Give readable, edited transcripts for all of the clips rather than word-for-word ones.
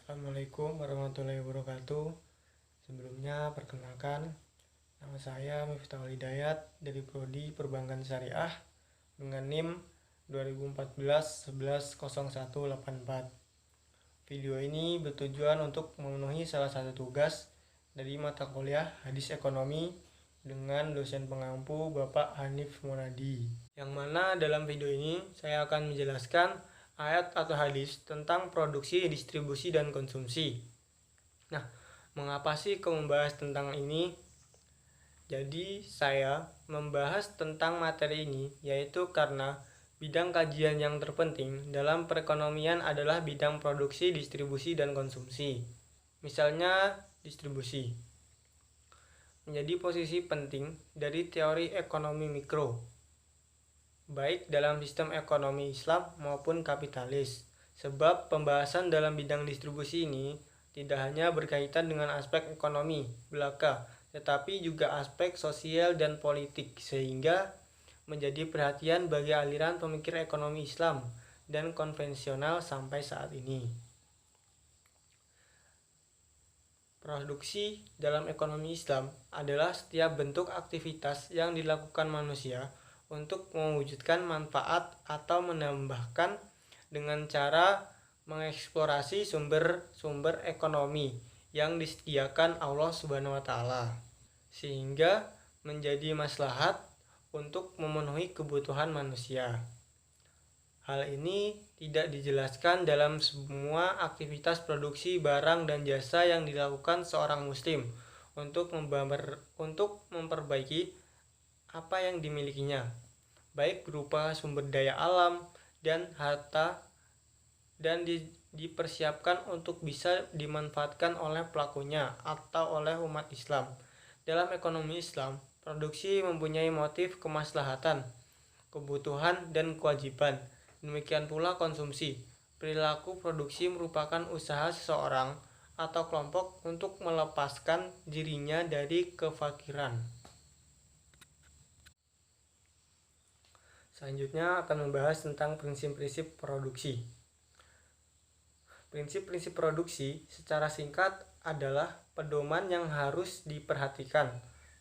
Assalamualaikum warahmatullahi wabarakatuh. Sebelumnya perkenalkan, nama saya Miftahul Hidayat dari Prodi Perbankan Syariah dengan NIM 2014-110184. Video ini bertujuan untuk memenuhi salah satu tugas dari mata kuliah Hadis Ekonomi dengan dosen pengampu Bapak Hanif Munadi. Yang mana dalam video ini saya akan menjelaskan ayat atau hadis tentang produksi, distribusi, dan konsumsi. Nah, mengapa sih kau membahas tentang ini? Jadi, saya membahas tentang materi ini yaitu karena bidang kajian yang terpenting dalam perekonomian adalah bidang produksi, distribusi, dan konsumsi. Misalnya, distribusi menjadi posisi penting dari teori ekonomi mikro, baik dalam sistem ekonomi Islam maupun kapitalis. Sebab pembahasan dalam bidang distribusi ini tidak hanya berkaitan dengan aspek ekonomi belaka, tetapi juga aspek sosial dan politik, sehingga menjadi perhatian bagi aliran pemikir ekonomi Islam dan konvensional sampai saat ini. Produksi dalam ekonomi Islam adalah setiap bentuk aktivitas yang dilakukan manusia untuk mewujudkan manfaat atau menambahkan dengan cara mengeksplorasi sumber-sumber ekonomi yang disediakan Allah Subhanahu wa Ta'ala, sehingga menjadi maslahat untuk memenuhi kebutuhan manusia. Hal ini tidak dijelaskan dalam semua aktivitas produksi barang dan jasa yang dilakukan seorang muslim untuk memperbaiki apa yang dimilikinya, baik berupa sumber daya alam dan harta, dan dipersiapkan untuk bisa dimanfaatkan oleh pelakunya atau oleh umat Islam. Dalam ekonomi Islam, produksi mempunyai motif kemaslahatan, kebutuhan, dan kewajiban. Demikian pula konsumsi. Perilaku produksi merupakan usaha seseorang atau kelompok untuk melepaskan dirinya dari kefakiran. Selanjutnya akan membahas tentang prinsip-prinsip produksi. Prinsip-prinsip produksi secara singkat adalah pedoman yang harus diperhatikan,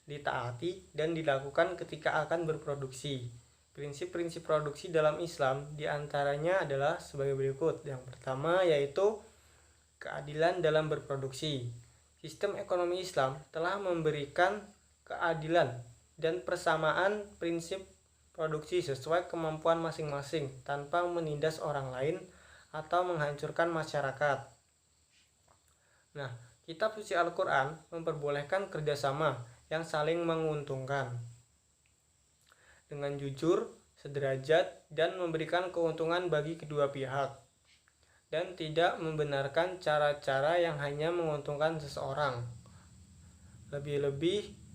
ditaati, dan dilakukan ketika akan berproduksi. Prinsip-prinsip produksi dalam Islam diantaranya adalah sebagai berikut. Yang pertama yaitu keadilan dalam berproduksi. Sistem ekonomi Islam telah memberikan keadilan dan persamaan prinsip produksi sesuai kemampuan masing-masing tanpa menindas orang lain atau menghancurkan masyarakat. Nah, kitab suci Al-Quran memperbolehkan kerjasama yang saling menguntungkan dengan jujur, sederajat, dan memberikan keuntungan bagi kedua pihak, dan tidak membenarkan cara-cara yang hanya menguntungkan seseorang, lebih-lebih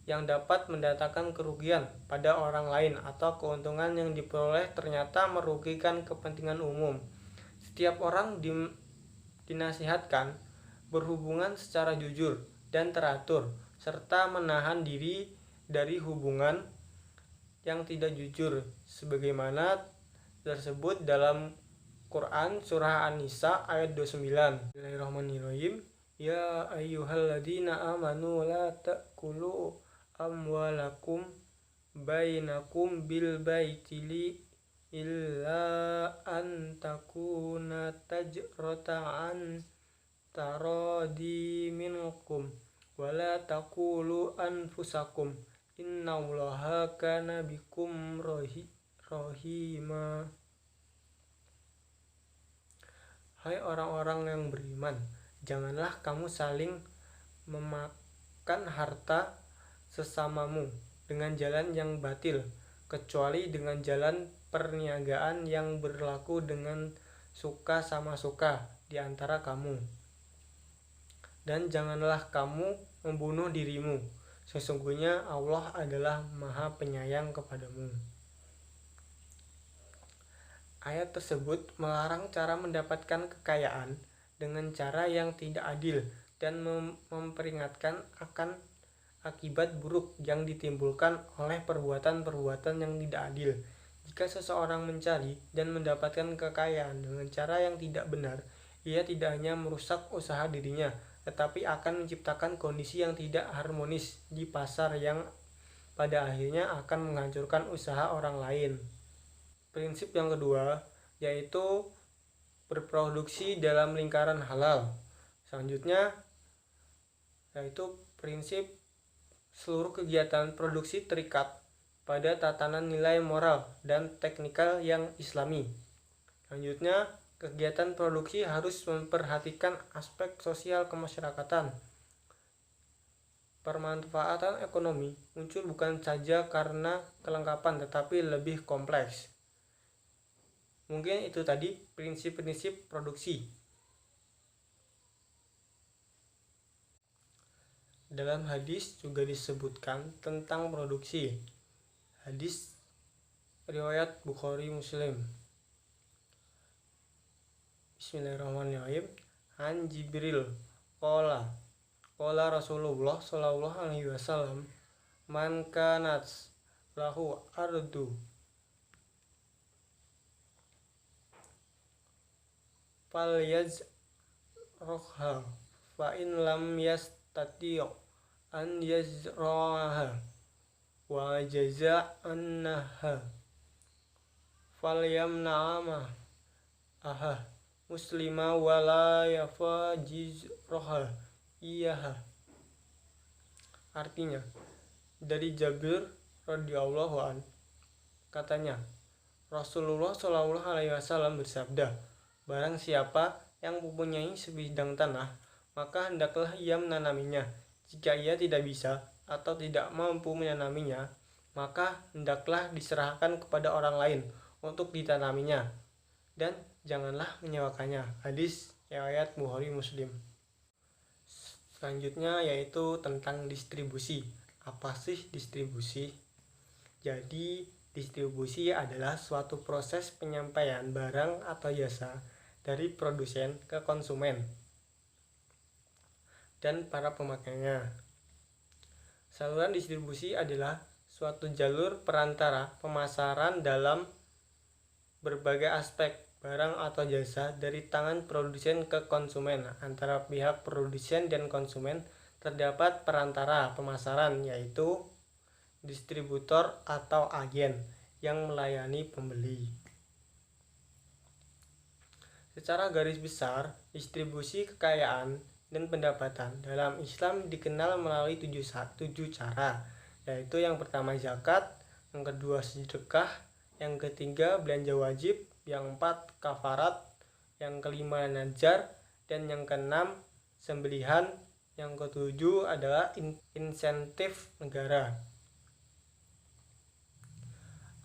yang dapat mendatangkan kerugian pada orang lain atau keuntungan yang diperoleh ternyata merugikan kepentingan umum. Setiap orang dinasihatkan berhubungan secara jujur dan teratur, serta menahan diri dari hubungan yang tidak jujur, sebagaimana tersebut dalam Quran Surah An-Nisa ayat 29. Bismillahirrahmanirrahim. Ya ayyuhalladzina amanu la ta'kulu amwalakum bainakum bil baitili illa an takuna tajrata an taradi minkum wala taqulu anfusakum innallaha kana bikum rahima. Hai orang-orang yang beriman, janganlah kamu saling memakan harta sesamamu dengan jalan yang batil, kecuali dengan jalan perniagaan yang berlaku dengan suka sama suka di antara kamu. Dan janganlah kamu membunuh dirimu, sesungguhnya Allah adalah Maha Penyayang kepadamu. Ayat tersebut melarang cara mendapatkan kekayaan dengan cara yang tidak adil dan memperingatkan akan akibat buruk yang ditimbulkan oleh perbuatan-perbuatan yang tidak adil. Jika seseorang mencari dan mendapatkan kekayaan dengan cara yang tidak benar, ia tidak hanya merusak usaha dirinya, tetapi akan menciptakan kondisi yang tidak harmonis di pasar yang pada akhirnya akan menghancurkan usaha orang lain. Prinsip yang kedua yaitu berproduksi dalam lingkaran halal. Selanjutnya yaitu prinsip seluruh kegiatan produksi terikat pada tatanan nilai moral dan teknikal yang islami. Selanjutnya, kegiatan produksi harus memperhatikan aspek sosial kemasyarakatan. Permanfaatan ekonomi muncul bukan saja karena kelengkapan tetapi lebih kompleks. Mungkin itu tadi prinsip-prinsip produksi. Dalam hadis juga disebutkan tentang produksi. Hadis riwayat Bukhari Muslim. Bismillahirrahmanirrahim. An Jibril qala Rasulullah sallallahu alaihi wasallam man kanat lahu ardu falyazroha fa in lam yastati' an yazraha wa jaza'annaha falyamna'ama muslima wala yafajizroha iyaha. Artinya, dari Jabir radhiyallahu an, katanya Rasulullah shallallahu alaihi wasallam bersabda, barang siapa yang mempunyai sebidang tanah, maka hendaklah ia menanaminya. Jika ia tidak bisa atau tidak mampu menanaminya, maka hendaklah diserahkan kepada orang lain untuk ditanaminya, dan janganlah menyewakannya. Hadis riwayat Bukhari Muslim. Selanjutnya yaitu tentang distribusi. Apa sih distribusi? Jadi distribusi adalah suatu proses penyampaian barang atau jasa dari produsen ke konsumen dan para pemakainya. Saluran distribusi adalah suatu jalur perantara pemasaran dalam berbagai aspek barang atau jasa dari tangan produsen ke konsumen. Antara pihak produsen dan konsumen terdapat perantara pemasaran, yaitu distributor atau agen yang melayani pembeli. Secara garis besar, distribusi kekayaan dan pendapatan dalam Islam dikenal melalui 7 cara, yaitu yang pertama zakat, yang kedua sedekah, yang ketiga belanja wajib, yang keempat kafarat, yang kelima nazar, dan yang keenam sembelihan, yang ketujuh adalah insentif negara.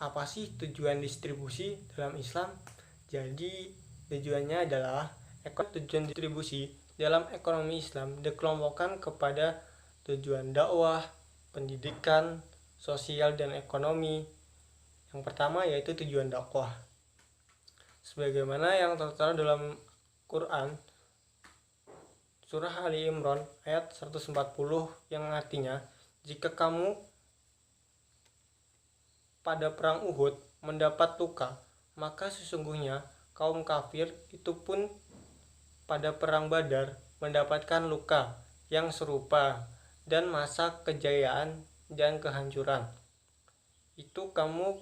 Apa sih tujuan distribusi dalam Islam? Jadi tujuannya adalah tujuan distribusi dalam ekonomi Islam dikelompokkan kepada tujuan dakwah, pendidikan, sosial, dan ekonomi. Yang pertama yaitu tujuan dakwah. Sebagaimana yang tertera dalam Quran Surah Ali Imran ayat 140 yang artinya, jika kamu pada perang Uhud mendapat luka, maka sesungguhnya kaum kafir itu pun pada perang Badar mendapatkan luka yang serupa dan masa kejayaan dan kehancuran. Itu kamu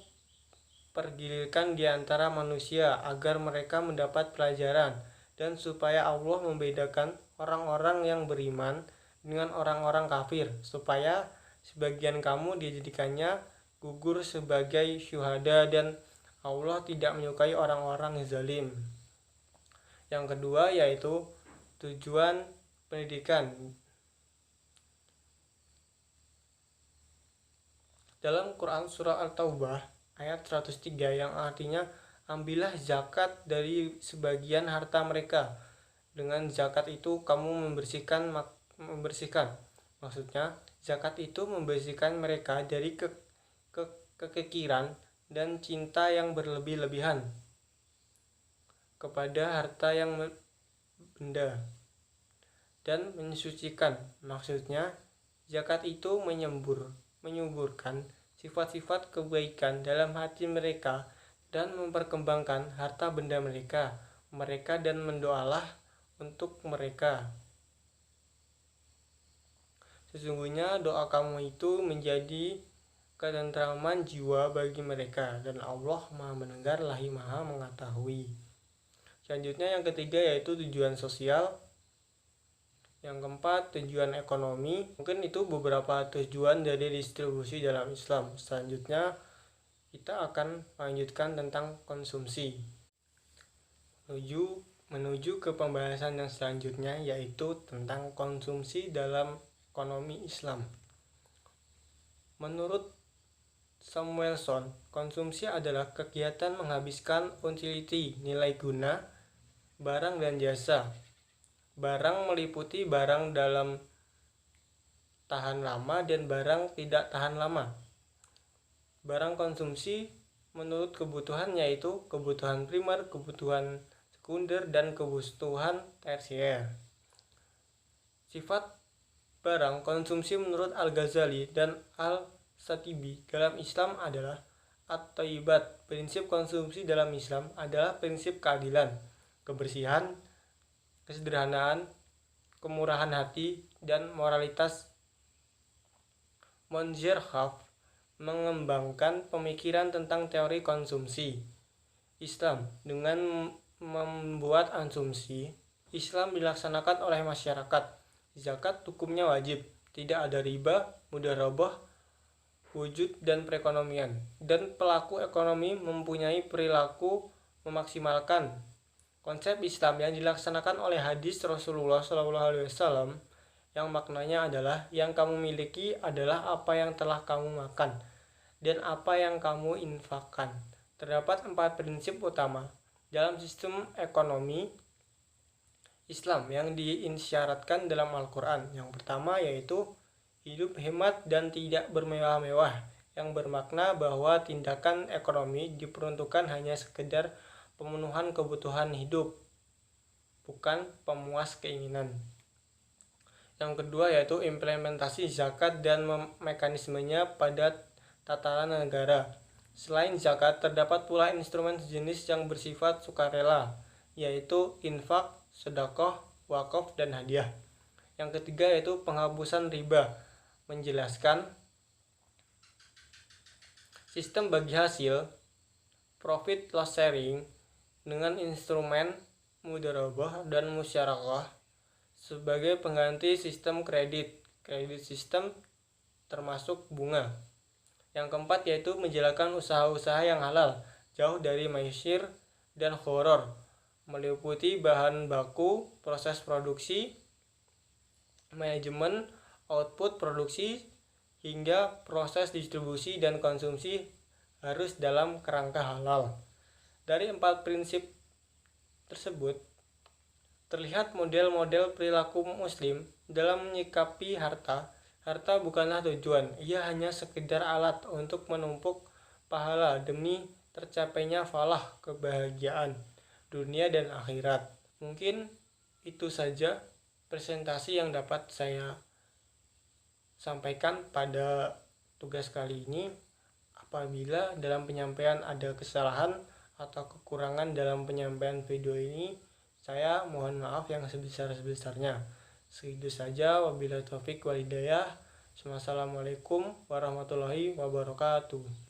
pergilirkan di antara manusia agar mereka mendapat pelajaran dan supaya Allah membedakan orang-orang yang beriman dengan orang-orang kafir, supaya sebagian kamu dijadikannya gugur sebagai syuhada dan Allah tidak menyukai orang-orang zalim. Yang kedua yaitu tujuan pendidikan. Dalam Quran surah Al-Taubah ayat 103 yang artinya, ambillah zakat dari sebagian harta mereka. Dengan zakat itu kamu membersihkan. Maksudnya zakat itu membersihkan mereka dari kekiran dan cinta yang berlebih-lebihan kepada harta yang benda, dan mensucikan. Maksudnya zakat itu menyuburkan sifat-sifat kebaikan dalam hati mereka dan memperkembangkan harta benda mereka dan mendoalah untuk mereka. Sesungguhnya doa kamu itu menjadi ketentraman jiwa bagi mereka, dan Allah Maha mendengar lagi Maha mengetahui. Selanjutnya yang ketiga yaitu tujuan sosial. Yang keempat, tujuan ekonomi. Mungkin itu beberapa tujuan dari distribusi dalam Islam. Selanjutnya kita akan melanjutkan tentang konsumsi. Menuju ke pembahasan yang selanjutnya yaitu tentang konsumsi dalam ekonomi Islam. Menurut Samuelson, konsumsi adalah kegiatan menghabiskan utility, nilai guna, barang dan jasa. Barang meliputi barang dalam tahan lama dan barang tidak tahan lama. Barang konsumsi menurut kebutuhan yaitu kebutuhan primer, kebutuhan sekunder, dan kebutuhan tersier. Sifat barang konsumsi menurut Al-Ghazali dan Al-Shatibi dalam Islam adalah at-thayyibat. Prinsip konsumsi dalam Islam adalah prinsip keadilan, kebersihan, kesederhanaan, kemurahan hati, dan moralitas. Monzerhaf mengembangkan pemikiran tentang teori konsumsi Islam. Dengan membuat asumsi Islam dilaksanakan oleh masyarakat. Zakat hukumnya wajib, tidak ada riba, mudharabah, wujud dan perekonomian, dan pelaku ekonomi mempunyai perilaku memaksimalkan. Konsep Islam yang dilaksanakan oleh hadis Rasulullah SAW yang maknanya adalah yang kamu miliki adalah apa yang telah kamu makan dan apa yang kamu infakkan. Terdapat 4 prinsip utama dalam sistem ekonomi Islam yang diisyaratkan dalam Al-Quran. Yang pertama yaitu hidup hemat dan tidak bermewah-mewah, yang bermakna bahwa tindakan ekonomi diperuntukkan hanya sekedar pemenuhan kebutuhan hidup, bukan pemuas keinginan. Yang kedua yaitu implementasi zakat dan mekanismenya pada tataran negara. Selain zakat, terdapat pula instrumen sejenis yang bersifat sukarela, yaitu infak, sedekah, wakaf, dan hadiah. Yang ketiga yaitu penghapusan riba, menjelaskan sistem bagi hasil, profit loss sharing, dengan instrumen mudharabah dan musyarakah sebagai pengganti sistem kredit sistem termasuk bunga. Yang keempat yaitu menjalankan usaha-usaha yang halal, jauh dari maisir dan horor, meliputi bahan baku, proses produksi, manajemen, output produksi, hingga proses distribusi dan konsumsi harus dalam kerangka halal. Dari 4 prinsip tersebut, terlihat model-model perilaku muslim dalam menyikapi harta. Harta bukanlah tujuan, ia hanya sekedar alat untuk menumpuk pahala demi tercapainya falah, kebahagiaan dunia dan akhirat. Mungkin itu saja presentasi yang dapat saya sampaikan pada tugas kali ini. Apabila dalam penyampaian ada kesalahan atau kekurangan dalam penyampaian video ini, saya mohon maaf yang sebesar-besarnya. Segitu saja, wabillahi taufik wal hidayah. Wassalamualaikum warahmatullahi wabarakatuh.